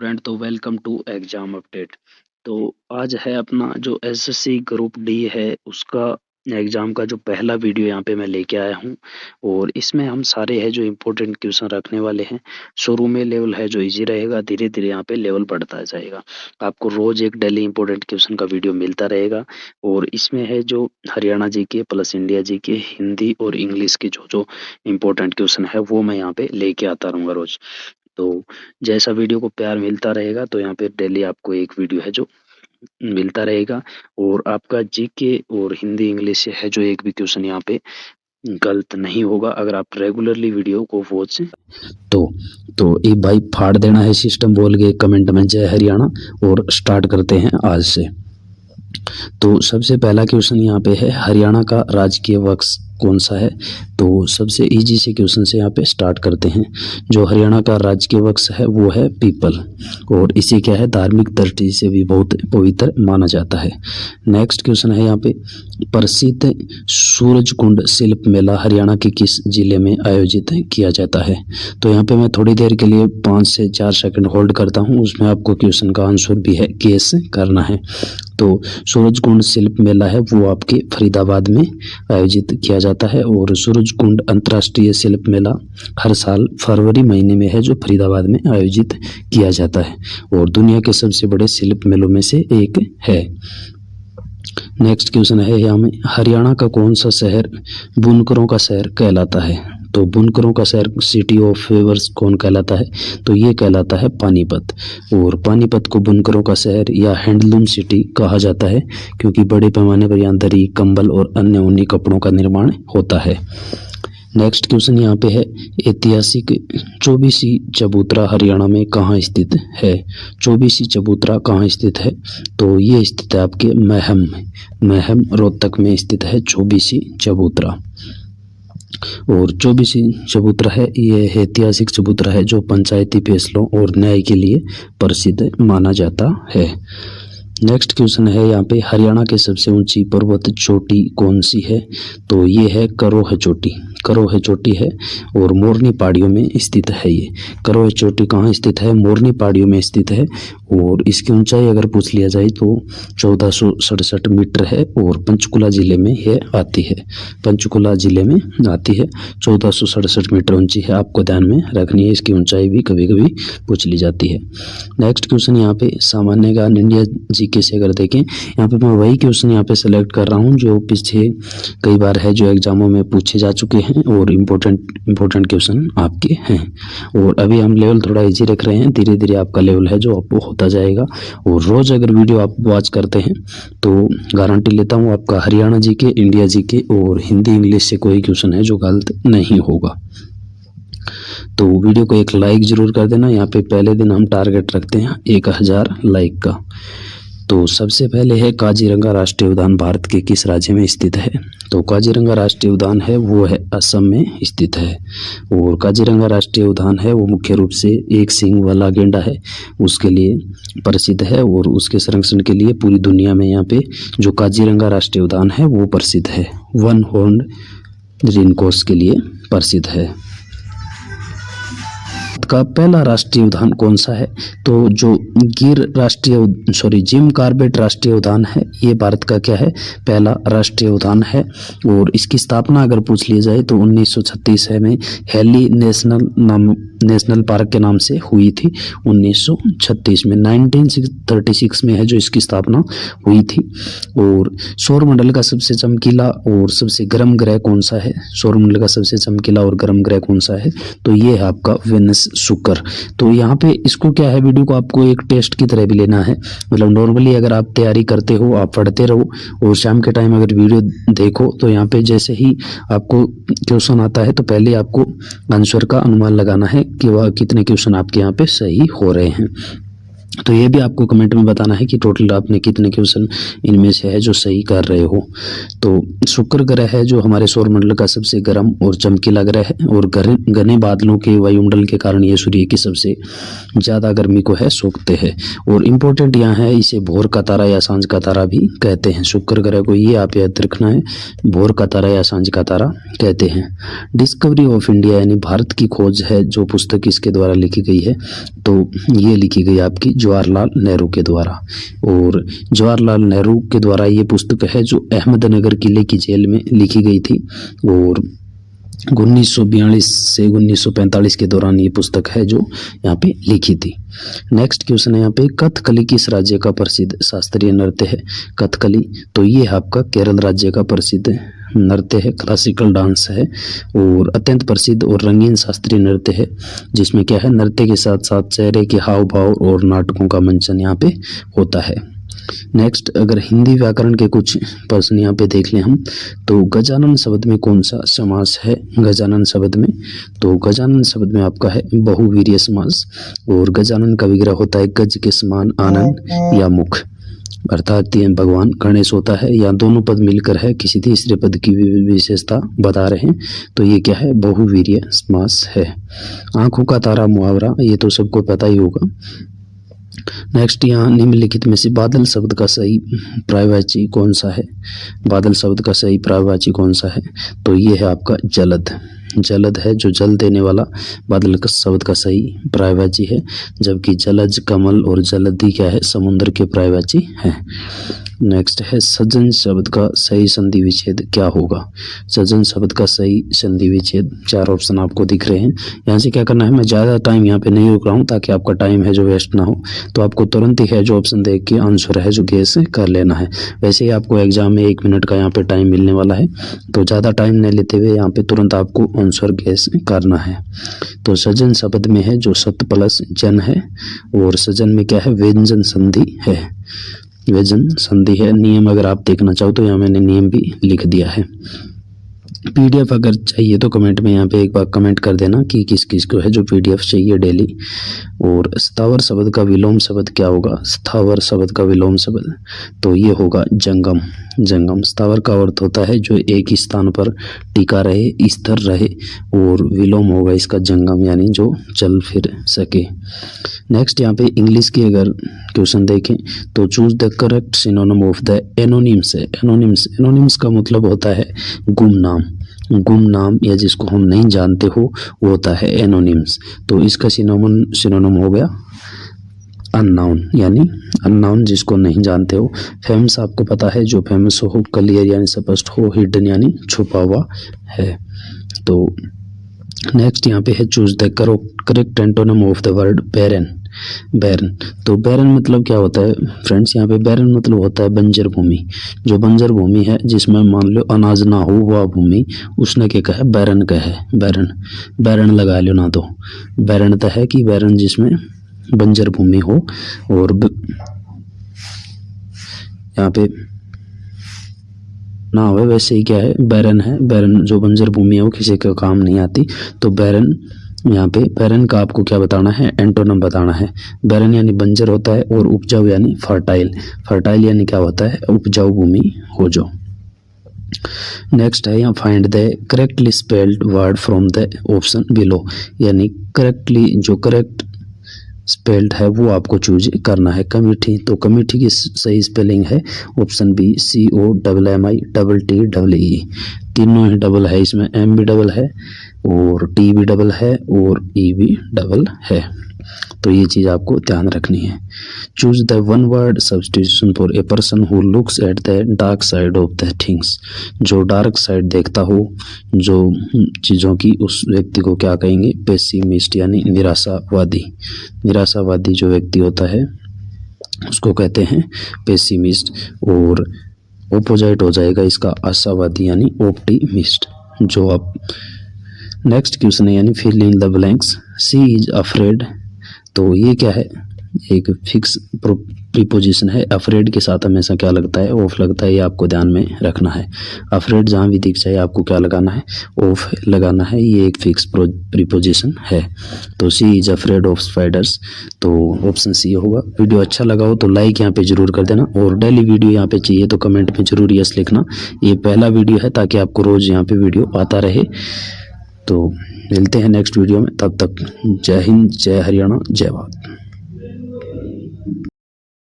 Friend, तो welcome to exam update. तो आज है अपना जो एसएससी ग्रुप डी है उसका एग्जाम का जो पहला वीडियो यहाँ पे मैं लेके आया हूँ। और इसमें हम सारे है जो इम्पोर्टेंट क्वेश्चन रखने वाले हैं। शुरू में लेवल है जो इजी रहेगा, धीरे धीरे यहाँ पे लेवल बढ़ता जाएगा। आपको रोज एक डेली इम्पोर्टेंट क्वेश्चन का वीडियो मिलता रहेगा। और इसमें है जो हरियाणा जी के प्लस इंडिया जी के हिंदी और इंग्लिश के जो जो इम्पोर्टेंट क्वेश्चन है वो मैं यहाँ पे लेके आता रहूँगा रोज। तो जैसा वीडियो को प्यार मिलता रहेगा तो यहाँ पे डेली आपको एक वीडियो है जो मिलता रहेगा। और आपका जीके और हिंदी इंग्लिश से है जो एक भी क्वेश्चन यहाँ पे गलत नहीं होगा अगर आप रेगुलरली वीडियो को वॉच। तो तो एक भाई फाड़ देना है सिस्टम बोल के कमेंट में जय हरियाणा और स्टार्ट करते हैं आज से। तो सबसे पहला क्वेश्चन यहाँ पे है, हरियाणा का राजकीय वृक्ष कौन सा है। तो सबसे इजी से क्वेश्चन से यहाँ पे स्टार्ट करते हैं। जो हरियाणा का राजकीय वृक्ष है वो है पीपल, और इसे क्या है धार्मिक दृष्टि से भी बहुत पवित्र माना जाता है। नेक्स्ट क्वेश्चन है यहाँ पे, प्रसिद्ध सूरजकुंड शिल्प मेला हरियाणा के किस जिले में आयोजित किया जाता है। तो यहाँ पे मैं थोड़ी देर के लिए 5 से 4 सेकंड होल्ड करता हूँ, उसमें आपको क्वेश्चन का आंसर भी है गेस करना है। तो सूरजकुंड शिल्प मेला है वो आपके फरीदाबाद में आयोजित किया जाता है। और सूरजकुंड अंतर्राष्ट्रीय शिल्प मेला हर साल फरवरी महीने में है जो फरीदाबाद में आयोजित किया जाता है और दुनिया के सबसे बड़े शिल्प मेलों में से एक है। नेक्स्ट क्वेश्चन है यहाँ में, हरियाणा का कौन सा शहर बुनकरों का शहर कहलाता है। तो बुनकरों का शहर सिटी ऑफ वीवर्स कौन कहलाता है। तो ये कहलाता है पानीपत। और पानीपत को बुनकरों का शहर या हैंडलूम सिटी कहा जाता है क्योंकि बड़े पैमाने पर यहाँ दरी, कंबल और अन्य ऊनी कपड़ों का निर्माण होता है। नेक्स्ट क्वेश्चन यहाँ पे है, ऐतिहासिक चौबीसी चबूतरा हरियाणा में कहाँ स्थित है। चौबीसी चबूतरा कहाँ स्थित है। तो ये स्थित है आपके महम रोहतक में स्थित है चौबीसी चबूतरा। और चौबीसी चबूतरा है ये ऐतिहासिक चबूतरा है जो पंचायती फैसलों और न्याय के लिए प्रसिद्ध माना जाता है। नेक्स्ट क्वेश्चन है यहाँ पे, हरियाणा के सबसे ऊंची पर्वत चोटी कौन सी है। तो ये है करोह चोटी। करोह चोटी है और मोरनी पहाड़ियों में स्थित है। ये करोह चोटी कहाँ स्थित है, मोरनी पहाड़ियों में स्थित है। और इसकी ऊंचाई अगर पूछ लिया जाए तो 1467 मीटर है और पंचकुला जिले में यह आती है। पंचकुला जिले में आती है, 1467 मीटर ऊंची है, आपको ध्यान में रखनी है। इसकी ऊंचाई भी कभी कभी पूछ ली जाती है। नेक्स्ट क्वेश्चन यहाँ पे सामान्य ज्ञान इंडिया जीके से अगर देखें, यहाँ पे मैं वही क्वेश्चन यहाँ पे सेलेक्ट कर रहा हूँ जो पीछे कई बार है जो एग्जामों में पूछे जा चुके हैं और इम्पोर्टेंट क्वेश्चन आपके हैं। और अभी हम लेवल थोड़ा इजी रख रहे हैं, धीरे धीरे आपका लेवल है जो आपको होता जाएगा। और रोज अगर वीडियो आप वॉच करते हैं तो गारंटी लेता हूँ आपका हरियाणा जी के, इंडिया जी के और हिंदी इंग्लिश से कोई क्वेश्चन है जो गलत नहीं होगा। तो वीडियो को एक लाइक जरूर कर देना। यहाँ पे पहले दिन हम टारगेट रखते हैं 1000 लाइक का। तो सबसे पहले है, काजीरंगा राष्ट्रीय उद्यान भारत के किस राज्य में स्थित है। तो काजीरंगा राष्ट्रीय उद्यान है वो है असम में स्थित है। और काजीरंगा राष्ट्रीय उद्यान है वो मुख्य रूप से एक सींग वाला गेंडा है उसके लिए प्रसिद्ध है। और उसके संरक्षण के लिए पूरी दुनिया में यहाँ पे जो काजीरंगा राष्ट्रीय उद्यान है वो प्रसिद्ध है। वन हॉर्न रेनकोर्स के लिए प्रसिद्ध है। का पहला राष्ट्रीय उद्यान कौन सा है। तो जो जिम कॉर्बेट राष्ट्रीय उद्यान है ये भारत का क्या है, पहला राष्ट्रीय उद्यान है। और इसकी स्थापना अगर पूछ ली जाए तो 1936 में हेली नेशनल पार्क के नाम से हुई थी। 1936 में 1936 में है जो इसकी स्थापना हुई थी। और सौरमंडल का सबसे चमकीला और सबसे गर्म ग्रह कौन सा है। सौरमंडल का सबसे चमकीला और गर्म ग्रह कौन सा है। तो ये है आपका वेनस शुक्र। तो यहाँ पे इसको क्या है, वीडियो को आपको एक टेस्ट की तरह भी लेना है। मतलब नॉर्मली अगर आप तैयारी करते हो, आप पढ़ते रहो और शाम के टाइम अगर वीडियो देखो तो यहाँ पे जैसे ही आपको क्वेश्चन आता है तो पहले आपको आंसर का अनुमान लगाना है कि वह कितने क्वेश्चन आपके यहाँ पे सही हो रहे हैं। तो ये भी आपको कमेंट में बताना है कि टोटल आपने कितने क्वेश्चन इनमें से है जो सही कर रहे हो। तो शुक्र ग्रह है जो हमारे सौरमंडल का सबसे गर्म और चमकीला ग्रह है, और घने बादलों के वायुमंडल के कारण ये सूर्य की सबसे ज़्यादा गर्मी को है सोखते हैं। और इम्पोर्टेंट यहाँ है, इसे भोर का तारा या सांझ का तारा भी कहते हैं। शुक्र ग्रह को ये आप याद रखना है, भोर का तारा या सांझ का तारा कहते हैं। डिस्कवरी ऑफ इंडिया यानी भारत की खोज है जो पुस्तक इसके द्वारा लिखी गई है, तो ये लिखी गई आपकी जवाहरलाल नेहरू के द्वारा। और जवाहरलाल नेहरू के द्वारा ये पुस्तक है जो अहमदनगर किले की जेल में लिखी गई थी, और 1942 से 1945 के दौरान ये पुस्तक है जो यहाँ पे लिखी थी। नेक्स्ट क्वेश्चन है यहाँ पे, कथकली किस राज्य का प्रसिद्ध शास्त्रीय नृत्य है? कथकली तो ये आपका केरल राज्य का प्रसिद्ध नृत्य है, क्लासिकल डांस है, और अत्यंत प्रसिद्ध और रंगीन शास्त्रीय नृत्य है, जिसमें क्या है, नृत्य के साथ साथ चेहरे के हाव भाव और नाटकों का मंचन यहाँ पे होता है। नेक्स्ट, अगर हिंदी व्याकरण के कुछ प्रश्न यहाँ पे देख लें हम, तो गजानन शब्द में कौन सा समास है? गजानन शब्द में, तो गजानन शब्द में आपका है बहुवीर्य समास, और गजानन का विग्रह होता है गज के समान आनन या मुख, अर्थात ये भगवान गणेश होता है, या दोनों पद मिलकर है किसी तीसरे पद की विशेषता बता रहे हैं, तो ये क्या है, बहुवीर्य समास है। आंखों का तारा मुहावरा, ये तो सबको पता ही होगा। नेक्स्ट, यहाँ निम्नलिखित में से बादल शब्द का सही पर्यायवाची कौन सा है? बादल शब्द का सही पर्यायवाची कौन सा है? तो ये है आपका जलद। जलद है जो जल देने वाला, बादल का शब्द का सही पर्यायवाची है, जबकि जलज, कमल और जलधि क्या है, समुद्र के पर्यायवाची है। नेक्स्ट है, सजन शब्द का सही संधि विच्छेद क्या होगा? सजन शब्द का सही संधि विच्छेद, 4 ऑप्शन आपको दिख रहे हैं। यहाँ से क्या करना है, मैं ज़्यादा टाइम यहाँ पे नहीं रुक रहा हूँ ताकि आपका टाइम है जो वेस्ट ना हो, तो आपको तुरंत ही है जो ऑप्शन देख के आंसर है जो गेस कर लेना है। वैसे ही आपको एग्जाम में 1 मिनट का यहाँ पे टाइम मिलने वाला है, तो ज़्यादा टाइम नहीं लेते हुए यहाँ पे तुरंत आपको आंसर गेस करना है। तो सजन शब्द में है जो सत प्लस जन है, और सजन में क्या है, व्यंजन संधि है, व्यंजन संधि है। नियम अगर आप देखना चाहो तो यहाँ मैंने नियम भी लिख दिया है। पीडीएफ अगर चाहिए तो कमेंट में यहाँ पे एक बार कमेंट कर देना कि किस किस को है जो पीडीएफ चाहिए डेली। और स्थावर शब्द का विलोम शब्द क्या होगा? स्थावर शब्द का विलोम शब्द तो ये होगा जंगम। जंगम, स्थावर का अर्थ होता है जो एक ही स्थान पर टिका रहे, स्थिर रहे, और विलोम होगा इसका जंगम, यानी जो चल फिर सके। नेक्स्ट, यहाँ पे इंग्लिश की अगर क्वेश्चन देखें तो choose the correct synonym of the anonymous है। एनोनिम्स, एनोनिम्स का मतलब होता है गुमनाम। गुमनाम या जिसको हम नहीं जानते हो वो होता है एनोनिम्स। तो इसका सिनोनिम हो गया अननाउन, यानी अननाउन जिसको नहीं जानते हो। फेमस आपको पता है, जो फेमस हो, क्लियर यानी स्पष्ट हो, हिडन यानी छुपा हुआ है। तो नेक्स्ट यहाँ पे है choose the correct antonym of the word barren. Barren, तो बैरन मतलब क्या होता है फ्रेंड्स? यहाँ पे बैरन मतलब होता है बंजर भूमि। जो बंजर भूमि है जिसमें मान लो अनाज ना हो, वह भूमि उसने क्या कहा, बैरन कहे। बैरन, बैरन लगा लो ना, तो बैरन तो है कि बैरन जिसमें बंजर भूमि हो। और यहाँ पे ना हो, वैसे ही क्या है, बैरन है। बैरन जो बंजर भूमि है वो किसी का काम नहीं आती। तो बैरन, यहाँ पे बैरन का आपको क्या बताना है, एंटोनिम बताना है। बैरन यानी बंजर होता है, और उपजाऊ यानी फर्टाइल। फर्टाइल यानी क्या होता है, उपजाऊ भूमि हो जो। नेक्स्ट है यहाँ find the correctly spelled word from the option below, यानी करेक्टली जो करेक्ट स्पेल्ड है वो आपको चूज करना है। कमिटी, तो कमिटी की सही स्पेलिंग है ऑप्शन बी, COMMI, तीनों ही डबल है, इसमें M भी डबल है और T भी डबल है और E भी डबल है। तो ये चीज़ आपको ध्यान रखनी है। Choose the one word substitution for a person who looks at the dark side of the things, जो डार्क साइड देखता हो जो चीज़ों की, उस व्यक्ति को क्या कहेंगे, पेसिमिस्ट यानी निराशावादी। निराशावादी जो व्यक्ति होता है उसको कहते हैं पेसिमिस्ट, और ऑपोजिट हो जाएगा इसका आशावादी यानी ऑप्टिमिस्ट। जो आप नेक्स्ट क्वेश्चन है यानी fill in the blanks, she is afraid, तो ये क्या है, एक फिक्स प्रीपोजिशन है। अफ्रेड के साथ हमेशा क्या लगता है, ऑफ लगता है, ये आपको ध्यान में रखना है। अफ्रेड जहाँ भी दिख जाए आपको क्या लगाना है, ऑफ लगाना है, ये एक फिक्स प्रीपोजिशन है। तो सी इज अफ्रेड ऑफ स्पाइडर्स, तो ऑप्शन सी होगा। वीडियो अच्छा लगा हो तो लाइक यहाँ पे जरूर कर देना, और डेली वीडियो यहाँ पे चाहिए तो कमेंट में जरूर यस लिखना। ये पहला वीडियो है ताकि आपको रोज यहाँ पे वीडियो आता रहे। तो मिलते हैं नेक्स्ट वीडियो में, तब तक जय हिंद, जय हरियाणा, जय भारत।